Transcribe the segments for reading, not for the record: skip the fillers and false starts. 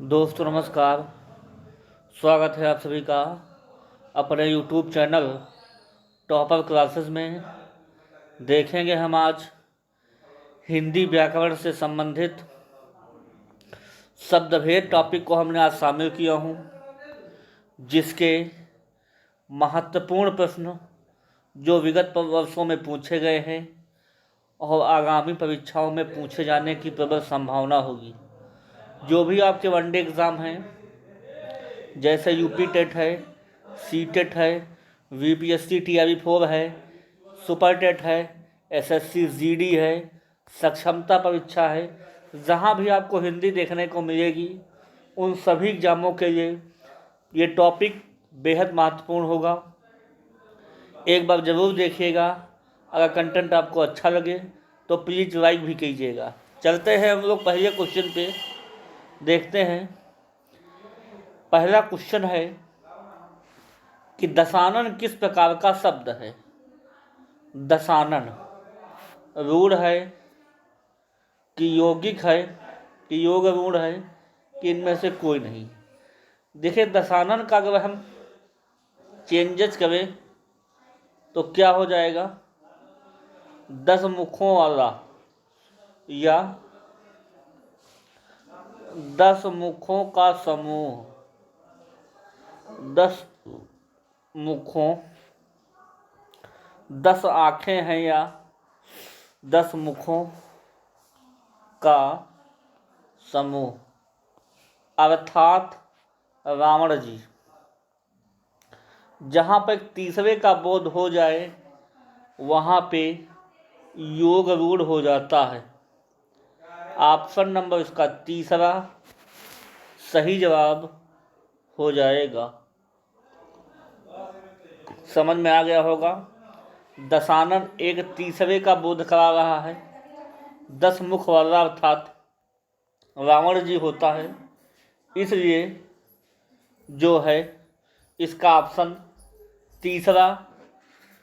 दोस्तों नमस्कार। स्वागत है आप सभी का अपने YouTube चैनल टॉपर क्लासेस में। देखेंगे हम आज हिंदी व्याकरण से संबंधित शब्दभेद टॉपिक को हमने आज शामिल किया हूँ, जिसके महत्वपूर्ण प्रश्न जो विगत वर्षों में पूछे गए हैं और आगामी परीक्षाओं में पूछे जाने की प्रबल संभावना होगी। जो भी आपके वनडे एग्ज़ाम हैं, जैसे यूपी टेट है, सी टेट है, VPSC TRE4 है, सुपर टेट है, SSC GD है, सक्षमता परीक्षा है, जहाँ भी आपको हिंदी देखने को मिलेगी उन सभी एग्जामों के लिए ये टॉपिक बेहद महत्वपूर्ण होगा। एक बार ज़रूर देखिएगा। अगर कंटेंट आपको अच्छा लगे तो प्लीज़ लाइक भी कीजिएगा। चलते हैं हम लोग पहले क्वेश्चन पे, देखते हैं। पहला क्वेश्चन है कि दशानन किस प्रकार का शब्द है। दशानन रूढ़ है कि यौगिक है कि योग रूढ़ है कि इनमें से कोई नहीं। देखिए, दशानन का अगर हम चेंजेस करें तो क्या हो जाएगा? 10 मुखों वाला या 10 मुखों का समूह। 10 मुखों, 10 आँखें हैं या 10 मुखों का समूह, अर्थात रावण जी। जहाँ पर तीसरे का बोध हो जाए वहाँ पे योग रूढ़ हो जाता है। ऑप्शन नंबर इसका तीसरा सही जवाब हो जाएगा। समझ में आ गया होगा। दशानन एक तीसरे का बोध करा रहा है। 10 मुख वाला अर्थात रावण जी होता है, इसलिए जो है इसका ऑप्शन तीसरा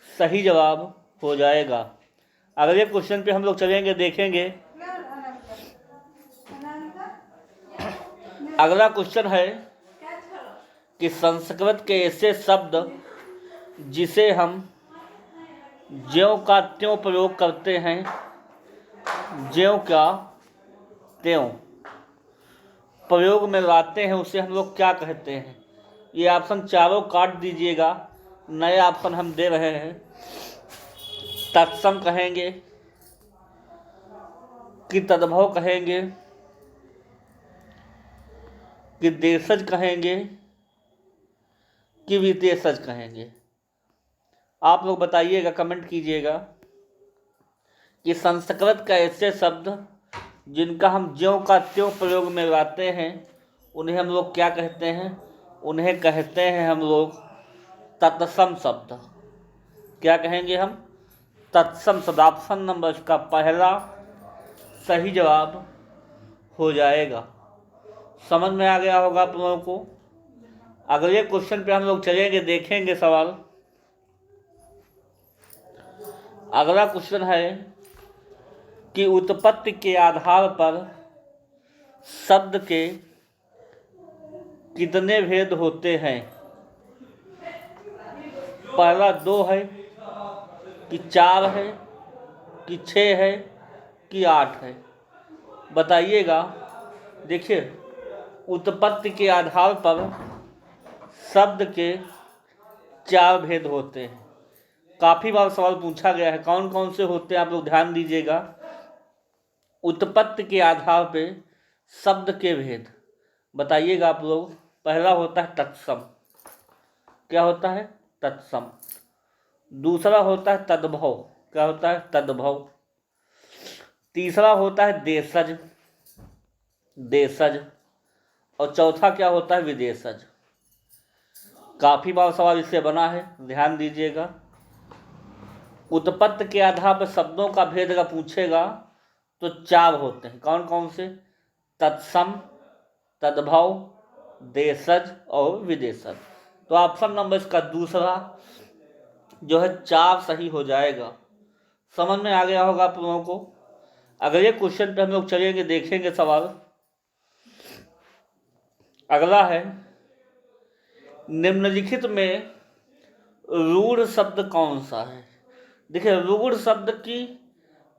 सही जवाब हो जाएगा। अगले क्वेश्चन पे हम लोग चलेंगे, देखेंगे। अगला क्वेश्चन है कि संस्कृत के ऐसे शब्द जिसे हम ज्यों का त्यों प्रयोग करते हैं, ज्यों का त्यों प्रयोग में लाते हैं, उसे हम लोग क्या कहते हैं? ये ऑप्शन चारों काट दीजिएगा। नए ऑप्शन हम दे रहे हैं। तत्सम कहेंगे कि तद्भव कहेंगे कि देशज कहेंगे कि विदेशज कहेंगे? आप लोग बताइएगा, कमेंट कीजिएगा कि संस्कृत का ऐसे शब्द जिनका हम ज्यों का त्यों प्रयोग में लाते हैं उन्हें हम लोग क्या कहते हैं? उन्हें कहते हैं हम लोग तत्सम शब्द। क्या कहेंगे हम? तत्सम शब्द। ऑप्शन नंबर इसका पहला सही जवाब हो जाएगा। समझ में आ गया होगा आप लोगों को। अगले क्वेश्चन पे हम लोग चलेंगे, देखेंगे सवाल। अगला क्वेश्चन है कि उत्पत्ति के आधार पर शब्द के कितने भेद होते हैं? पहला 2 है कि 4 है कि 6 है कि 8 है? बताइएगा। देखिए, उत्पत्ति के आधार पर शब्द के 4 भेद होते हैं। काफ़ी बार सवाल पूछा गया है। कौन कौन से होते हैं आप लोग ध्यान दीजिएगा। उत्पत्ति के आधार पे शब्द के भेद बताइएगा आप लोग। पहला होता है तत्सम। क्या होता है? तत्सम। दूसरा होता है तद्भव। क्या होता है? तद्भव। तीसरा होता है देशज, देशज। और चौथा क्या होता है? विदेशज। काफ़ी बार सवाल इससे बना है, ध्यान दीजिएगा। उत्पत्ति के आधार पर शब्दों का भेद अगर पूछेगा तो 4 होते हैं। कौन कौन से? तत्सम, तद्भव, देशज और विदेशज। तो ऑप्शन नंबर इसका दूसरा जो है 4 सही हो जाएगा। समझ में आ गया होगा आप लोगों को। अगले क्वेश्चन पे हम लोग चलेंगे, देखेंगे सवाल। अगला है, निम्नलिखित में रूढ़ शब्द कौन सा है। देखिए, रूढ़ शब्द की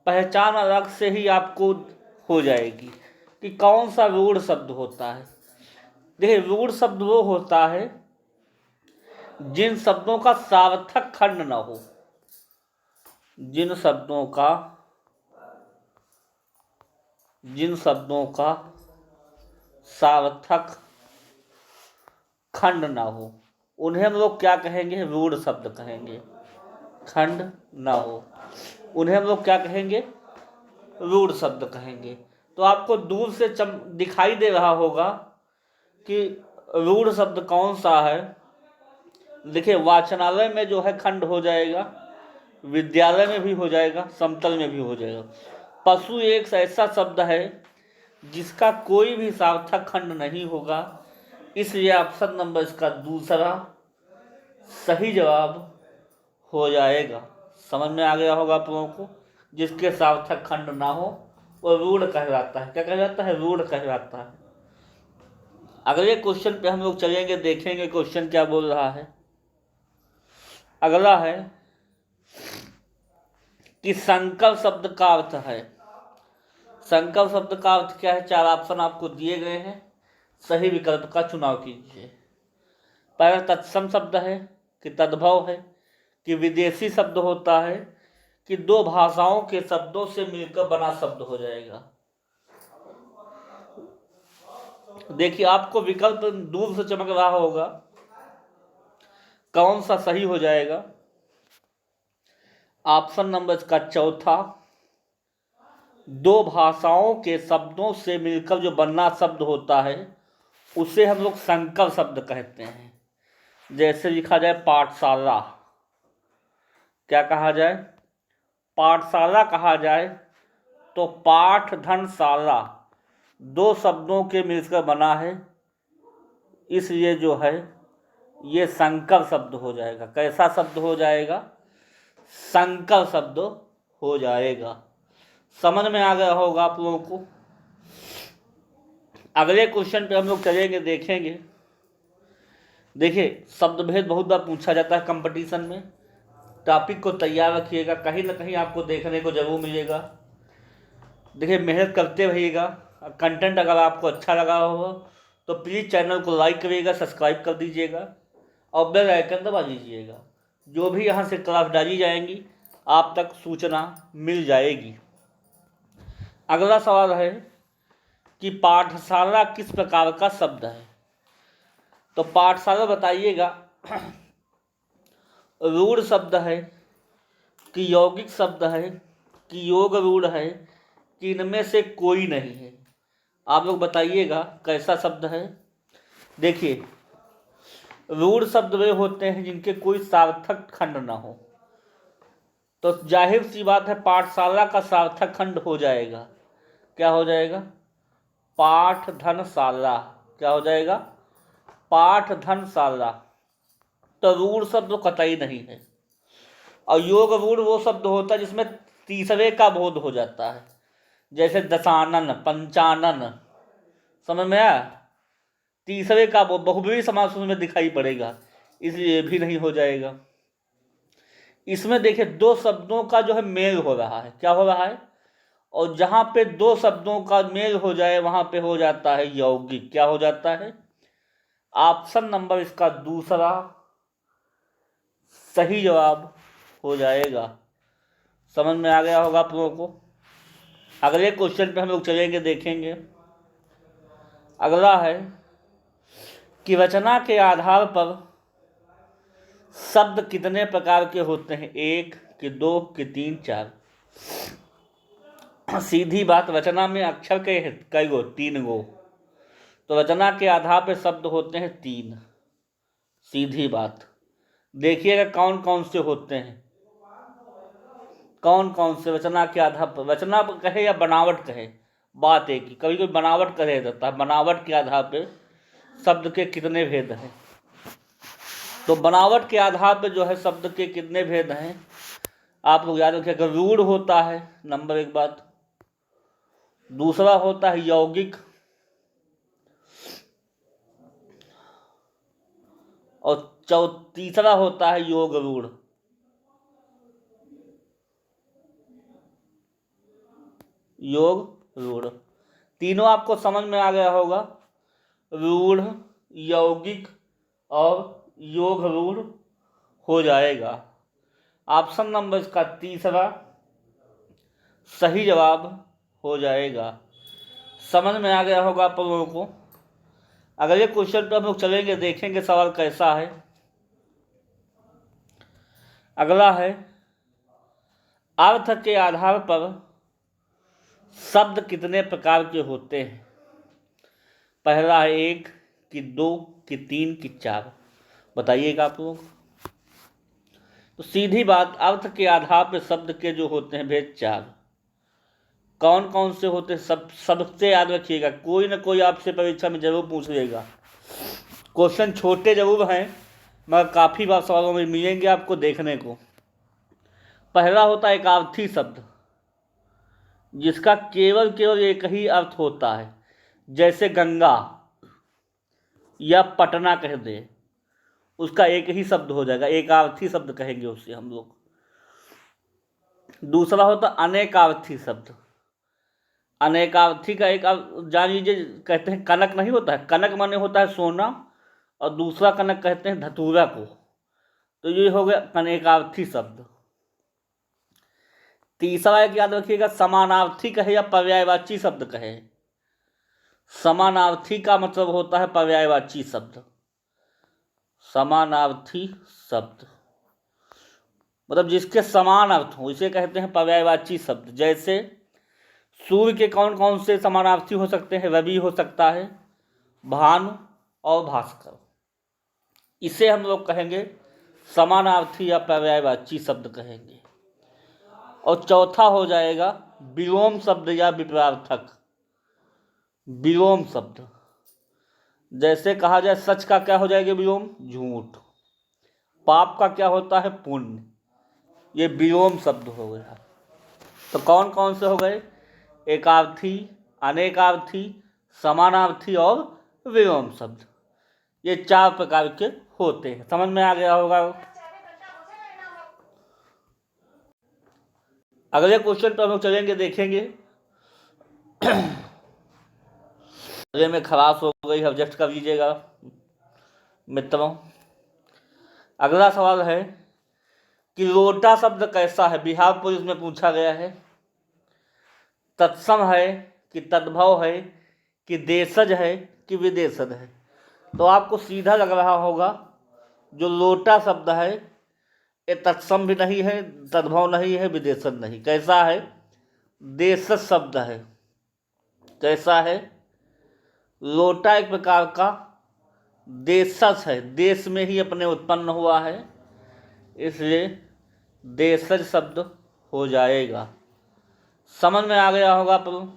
पहचान अलग से ही आपको हो जाएगी कि कौन सा रूढ़ शब्द होता है। देखिए, रूढ़ शब्द वो होता है जिन शब्दों का सार्थक खंड ना हो, जिन शब्दों का सार्थक खंड ना हो, उन्हें हम लोग क्या कहेंगे, रूढ़ शब्द कहेंगे। खंड ना हो, उन्हें हम लोग क्या कहेंगे, रूढ़ शब्द कहेंगे। तो आपको दूर से दिखाई दे रहा होगा कि रूढ़ शब्द कौन सा है। देखिए, वाचनालय में जो है खंड हो जाएगा, विद्यालय में भी हो जाएगा, समतल में भी हो जाएगा। पशु एक ऐसा शब्द है जिसका कोई भी सार्थक खंड नहीं होगा, इसलिए ऑप्शन नंबर इसका दूसरा सही जवाब हो जाएगा। समझ में आ गया होगा आप लोगों को। जिसके सार्थक खंड ना हो वो रूढ़ कहलाता है। क्या कहलाता है, रूढ़ कहलाता है। अगले क्वेश्चन पे हम लोग चलेंगे, देखेंगे क्वेश्चन क्या बोल रहा है। अगला है कि संकर शब्द का अर्थ है। संकर शब्द का अर्थ क्या है, चार ऑप्शन आपको दिए गए हैं, सही विकल्प का चुनाव कीजिए। पहला तत्सम शब्द है कि तद्भव है, कि विदेशी शब्द होता है, कि दो भाषाओं के शब्दों से मिलकर बना शब्द हो जाएगा। देखिए, आपको विकल्प दूर से चमक रहा होगा, कौन सा सही हो जाएगा। ऑप्शन नंबर इसका चौथा, दो भाषाओं के शब्दों से मिलकर जो बनना शब्द होता है उसे हम लोग संकर शब्द कहते हैं। जैसे लिखा जाए पाठशाला, क्या कहा जाए, पाठशाला कहा जाए तो पाठ धनशाला दो शब्दों के मिलकर बना है, इसलिए जो है ये संकर शब्द हो जाएगा। कैसा शब्द हो जाएगा, संकर शब्द हो जाएगा। समझ में आ गया होगा आप लोगों को। अगले क्वेश्चन पे हम लोग चलेंगे, देखेंगे। देखिए, शब्द भेद बहुत बार पूछा जाता है कंपटीशन में, टॉपिक को तैयार रखिएगा, कहीं ना कहीं आपको देखने को जरूर मिलेगा। देखिए, मेहनत करते रहिएगा। कंटेंट अगर आपको अच्छा लगा हो तो प्लीज़ चैनल को लाइक करिएगा, सब्सक्राइब कर दीजिएगा और बेल आइकन दबा दीजिएगा। जो भी यहाँ से क्लास डाली जाएंगी आप तक सूचना मिल जाएगी। अगला सवाल है कि पाठशाला किस प्रकार का शब्द है। तो पाठशाला बताइएगा रूढ़ शब्द है कि यौगिक शब्द है कि योग रूढ़ है कि इनमें से कोई नहीं है। आप लोग बताइएगा कैसा शब्द है। देखिए, रूढ़ शब्द वे होते हैं जिनके कोई सार्थक खंड ना हो। तो जाहिर सी बात है पाठशाला का सार्थक खंड हो जाएगा। क्या हो जाएगा, पाठ धनशाला। क्या हो जाएगा, पाठ धनशाला। तो रूढ़ शब्द तो कतई नहीं है। और योग रूढ़ वो शब्द होता है जिसमें तीसरे का बोध हो जाता है, जैसे दशानन, पंचानन। समझ में आया, तीसरे का बहुब्रीहि समास उसमें दिखाई पड़ेगा, इसलिए भी नहीं हो जाएगा। इसमें देखिए दो शब्दों का जो है मेल हो रहा है। क्या हो रहा है, और जहाँ पे दो शब्दों का मेल हो जाए वहाँ पे हो जाता है यौगिक। क्या हो जाता है, ऑप्शन नंबर इसका दूसरा सही जवाब हो जाएगा। समझ में आ गया होगा आप लोगों को। अगले क्वेश्चन पे हम लोग चलेंगे, देखेंगे। अगला है कि रचना के आधार पर शब्द कितने प्रकार के होते हैं, एक कि दो कि तीन चार। सीधी बात, रचना में अक्षर के कई गो, तीन गो। तो रचना के आधार पर शब्द होते हैं तीन। सीधी बात, देखिएगा कौन कौन से होते हैं, कौन कौन से रचना के आधार पर। रचना कहे या बनावट कहे, बात एक ही। कभी कोई बनावट कहे जाता है, बनावट के आधार पर शब्द के कितने भेद हैं। तो बनावट के आधार पर जो है शब्द के कितने भेद हैं आप लोग याद रखिएगा। रूढ़ होता है नंबर एक बात, दूसरा होता है यौगिक, और तीसरा होता है योग रूढ़। योग रूढ़ तीनों आपको समझ में आ गया होगा। रूढ़, यौगिक और योग रूढ़ हो जाएगा। ऑप्शन नंबर इसका तीसरा सही जवाब हो जाएगा। समझ में आ गया होगा आप लोगों को। अगले क्वेश्चन पर हम लोग चलेंगे, देखेंगे सवाल कैसा है। अगला है, अर्थ के आधार पर शब्द कितने प्रकार के होते हैं? पहला है 1 कि 2 कि 3 कि 4, बताइएगा आप लोग। तो सीधी बात, अर्थ के आधार पर शब्द के जो होते हैं भेद 4। कौन कौन से होते हैं? सबसे याद रखिएगा, कोई ना कोई आपसे परीक्षा में जरूर पूछ लेगा। क्वेश्चन छोटे जरूर हैं मगर काफ़ी बार सवालों में मिलेंगे आपको देखने को। पहला होता है एकार्थी शब्द, जिसका केवल एक ही अर्थ होता है, जैसे गंगा या पटना कह दे, उसका एक ही शब्द हो जाएगा, एकार्थी शब्द कहेंगे उसे हम लोग। दूसरा होता अनेकार्थी शब्द। अनेकार्थी का एक जान लीजिए, कहते हैं कनक नहीं होता है, कनक माने होता है सोना, और दूसरा कनक कहते हैं धतूरा को, तो ये हो गया अनेकार्थी शब्द। तीसरा एक याद रखिएगा, समानार्थी कहे या पर्यायवाची शब्द कहे। समानार्थी का मतलब होता है पर्यायवाची शब्द। समानार्थी शब्द मतलब जिसके समान अर्थ हो, इसे कहते हैं पर्यायवाची शब्द। जैसे सूर्य के कौन कौन से समानार्थी हो सकते हैं? रवि हो सकता है, भानु और भास्कर। इसे हम लोग कहेंगे समानार्थी या पर्यायवाची शब्द कहेंगे। और चौथा हो जाएगा विलोम शब्द या विपरार्थक। विलोम शब्द, जैसे कहा जाए सच का क्या हो जाएगा विलोम? झूठ। पाप का क्या होता है? पुण्य। ये विलोम शब्द हो गया। तो कौन कौन से हो गए? एकार्थी, अनेकार्थी, समानार्थी और विलोम शब्द। ये 4 प्रकार के होते हैं। समझ में आ गया होगा। अगले क्वेश्चन पर हम लोग चलेंगे, देखेंगे। अगले में खलास हो गई, एडजस्ट कर लीजिएगा मित्रों। अगला सवाल है कि लोटा शब्द कैसा है? बिहार पुलिस में पूछा गया है। तत्सम है कि तद्भव है कि देशज है कि विदेशज है? तो आपको सीधा लग रहा होगा, जो लोटा शब्द है ये तत्सम भी नहीं है, तद्भव नहीं है, विदेशज नहीं। कैसा है? देशज शब्द है। कैसा है? लोटा एक प्रकार का देशज है, देश में ही अपने उत्पन्न हुआ है, इसलिए देशज शब्द हो जाएगा। समझ में आ गया होगा आप लोग।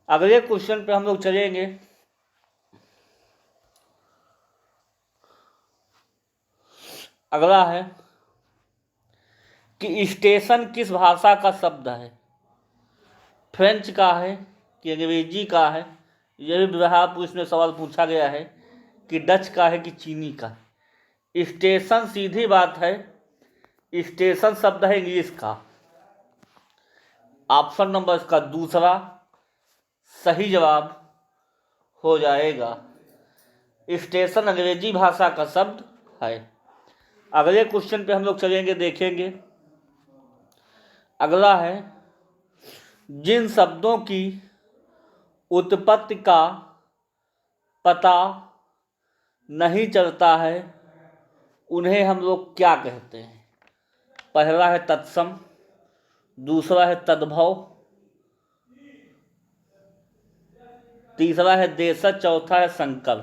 अगले क्वेश्चन पे हम लोग चलेंगे। अगला है कि स्टेशन किस भाषा का शब्द है? फ्रेंच का है कि अंग्रेजी का है? यह भी बिहार पुलिस में सवाल पूछा गया है कि डच का है कि चीनी का है? स्टेशन सीधी बात है, स्टेशन शब्द है इंग्लिश का। ऑप्शन नंबर इसका दूसरा सही जवाब हो जाएगा। स्टेशन अंग्रेजी भाषा का शब्द है। अगले क्वेश्चन पे हम लोग चलेंगे, देखेंगे। अगला है, जिन शब्दों की उत्पत्ति का पता नहीं चलता है उन्हें हम लोग क्या कहते हैं? पहला है तत्सम, दूसरा है तद्भव, तीसरा है देशज, चौथा है संकर।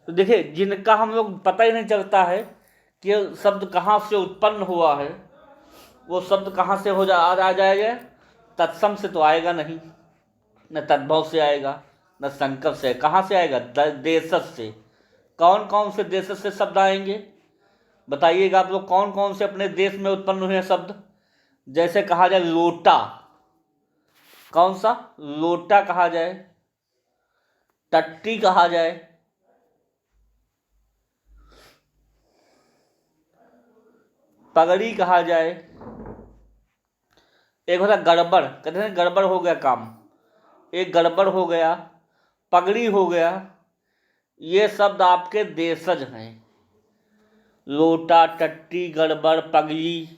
तो देखिए, जिनका हम लोग पता ही नहीं चलता है कि शब्द कहाँ से उत्पन्न हुआ है, वो शब्द कहाँ से आ जाएगा? तत्सम से तो आएगा नहीं, न तद्भव से आएगा, न संकर से। कहाँ से आएगा? देशज से। कौन कौन से देशज से शब्द आएंगे बताइएगा आप लोग। कौन कौन से अपने देश में उत्पन्न हुए शब्द? जैसे कहा जाए लोटा, कौन सा? लोटा कहा जाए, टट्टी कहा जाए, पगड़ी कहा जाए। एक होता गड़बड़, कहते हैं गड़बड़ हो गया काम, एक गड़बड़ हो गया, पगड़ी हो गया। ये शब्द आपके देशज हैं। लोटा, टट्टी, गड़बड़, पगड़ी,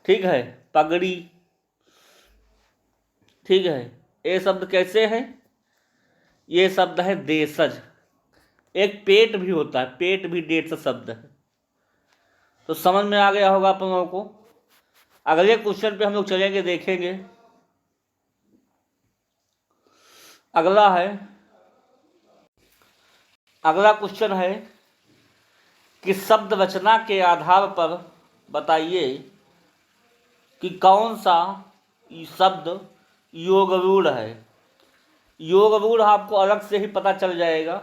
ठीक है, पगड़ी, ठीक है। ये शब्द कैसे हैं? ये शब्द है देशज। एक पेट भी होता है, पेट भी देशज शब्द है। तो समझ में आ गया होगा आप लोगों को। अगले क्वेश्चन पे हम लोग चलेंगे, देखेंगे। अगला क्वेश्चन है कि शब्द रचना के आधार पर बताइए कि कौन सा शब्द योगरूढ़ है। योगरूढ़ आपको अलग से ही पता चल जाएगा,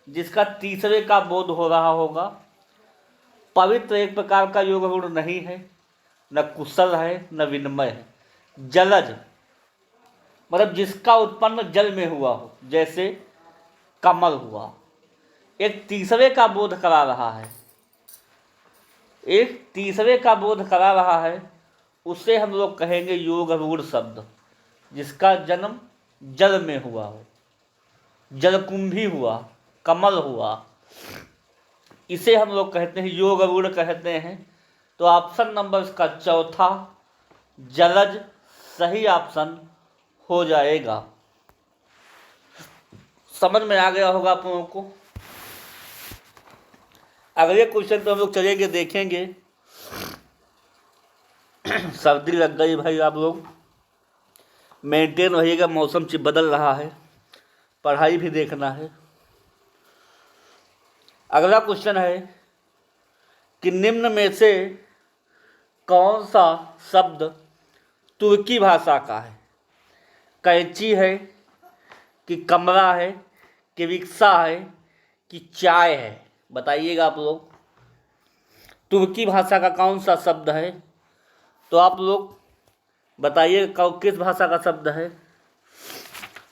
जिसका तीसरे का बोध हो रहा होगा। पवित्र एक प्रकार का योगरूढ़ नहीं है, न कुशल है, न विनिमय है। जलज मतलब जिसका उत्पन्न जल में हुआ हो, जैसे कमल हुआ। एक तीसरे का बोध करा रहा है, एक तीसरे का बोध करा रहा है, उसे हम लोग कहेंगे योगरूढ़ शब्द। जिसका जन्म जल में हुआ हो, जलकुंभी हुआ, कमल हुआ, इसे हम लोग कहते हैं योगरूढ़ कहते हैं। तो ऑप्शन नंबर इसका चौथा जलज सही ऑप्शन हो जाएगा। समझ में आ गया होगा आप लोगों को। अगले क्वेश्चन पे हम लोग चलेंगे, देखेंगे। सर्दी लग गई भाई, आप लोग मेंटेन रहिएगा, मौसम बदल रहा है, पढ़ाई भी देखना है। अगला क्वेश्चन है कि निम्न में से कौन सा शब्द तुर्की भाषा का है। कैंची है कि कमरा है कि रिक्शा है कि चाय है, बताइएगा आप लोग। तुर्की भाषा का कौन सा शब्द है? तो आप लोग बताइए किस भाषा का शब्द है।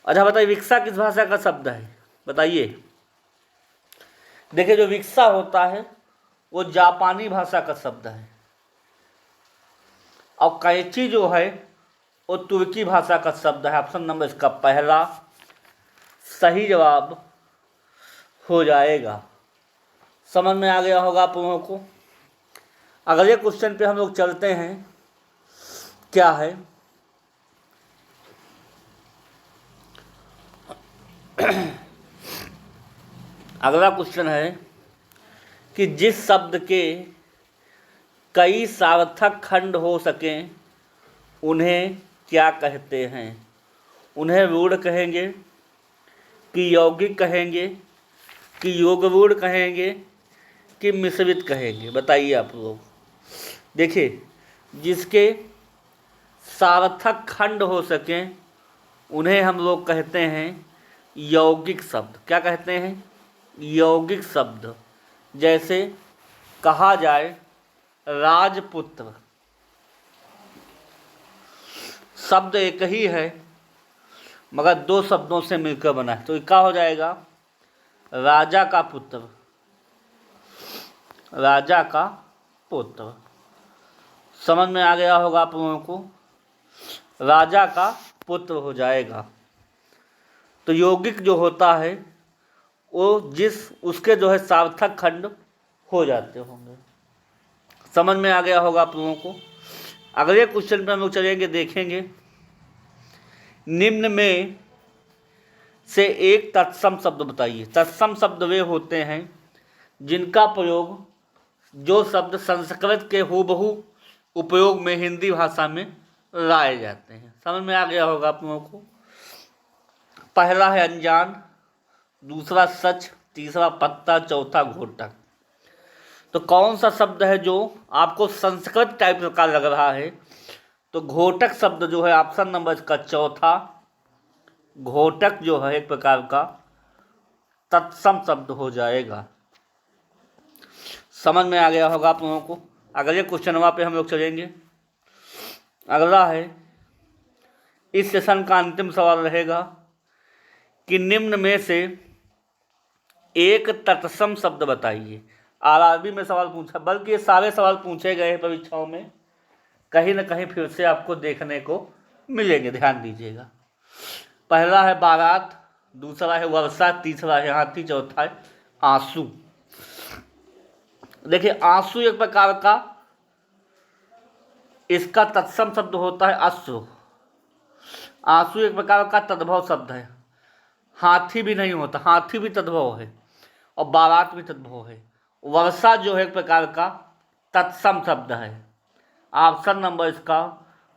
अच्छा बताइए, रिक्शा किस भाषा का शब्द है, बताइए। देखिए, जो रिक्शा होता है वो जापानी भाषा का शब्द है, और कैंची जो है वो तुर्की भाषा का शब्द है। ऑप्शन नंबर इसका पहला सही जवाब हो जाएगा। समझ में आ गया होगा आप लोगों को। अगले क्वेश्चन पे हम लोग चलते हैं। क्या है? अगला क्वेश्चन है कि जिस शब्द के कई सार्थक खंड हो सकें उन्हें क्या कहते हैं। उन्हें रूढ़ कहेंगे कि यौगिक कहेंगे कि योगरूढ़ कहेंगे कि मिश्रित कहेंगे, बताइए आप लोग। देखिए, जिसके सार्थक खंड हो सकें उन्हें हम लोग कहते हैं यौगिक शब्द। क्या कहते हैं? यौगिक शब्द। जैसे कहा जाए राजपुत्र, शब्द एक ही है मगर दो शब्दों से मिलकर बना है, तो क्या हो जाएगा? राजा का पुत्र, राजा का पुत्र। समझ में आ गया होगा आप लोगों को, राजा का पुत्र हो जाएगा। तो यौगिक जो होता है वो उसके जो है सार्थक खंड हो जाते होंगे। समझ में आ गया होगा आप लोगों को। अगले क्वेश्चन पे हम लोग चलेंगे, देखेंगे। निम्न में से एक तत्सम शब्द बताइए। तत्सम शब्द वे होते हैं जिनका प्रयोग, जो शब्द संस्कृत के हूबहू उपयोग में हिंदी भाषा में लाए जाते हैं। समझ में आ गया होगा आप लोगों को। पहला है अनजान, दूसरा सच, तीसरा पत्ता, चौथा घोटक। तो कौन सा शब्द है जो आपको संस्कृत टाइप का लग रहा है? तो घोटक शब्द जो है ऑप्शन नंबर इसका चौथा, घोटक जो है एक प्रकार का तत्सम शब्द हो जाएगा। समझ में आ गया होगा आप लोगों को। अगले क्वेश्चन वहाँ पे हम लोग चलेंगे। अगला है, इस सेशन का अंतिम सवाल रहेगा कि निम्न में से एक तत्सम शब्द बताइए। आरआरबी में सवाल पूछा, बल्कि ये सारे सवाल पूछे गए हैं परीक्षाओं में, कहीं ना कहीं फिर से आपको देखने को मिलेंगे, ध्यान दीजिएगा। पहला है बारात, दूसरा है वर्षा, तीसरा है हाथी, चौथा है आंसू। देखिए आंसू एक प्रकार का, इसका तत्सम शब्द होता है अश्रु। आंसू एक प्रकार का तद्भव शब्द है। हाथी भी नहीं होता, हाथी भी तद्भव है और बारात भी तद्भव है। वर्षा जो है एक प्रकार का तत्सम शब्द है। ऑप्शन नंबर इसका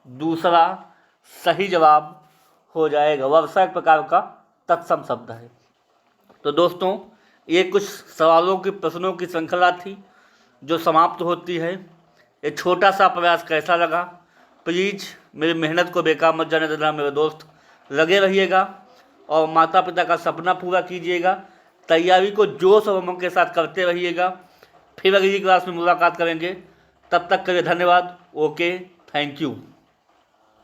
दूसरा सही जवाब हो जाएगा। वर्षा एक प्रकार का तत्सम शब्द है। तो दोस्तों ये कुछ सवालों की प्रश्नों की श्रृंखला थी जो समाप्त होती है। ये छोटा सा प्रयास कैसा लगा, प्लीज़ मेरी मेहनत को बेकार मत जाने देना मेरे दोस्त। लगे रहिएगा और माता पिता का सपना पूरा कीजिएगा। तैयारी को जोश और उमंग के साथ करते रहिएगा। फिर अगली क्लास में मुलाकात करेंगे, तब तक के लिए धन्यवाद। Okay, thank you.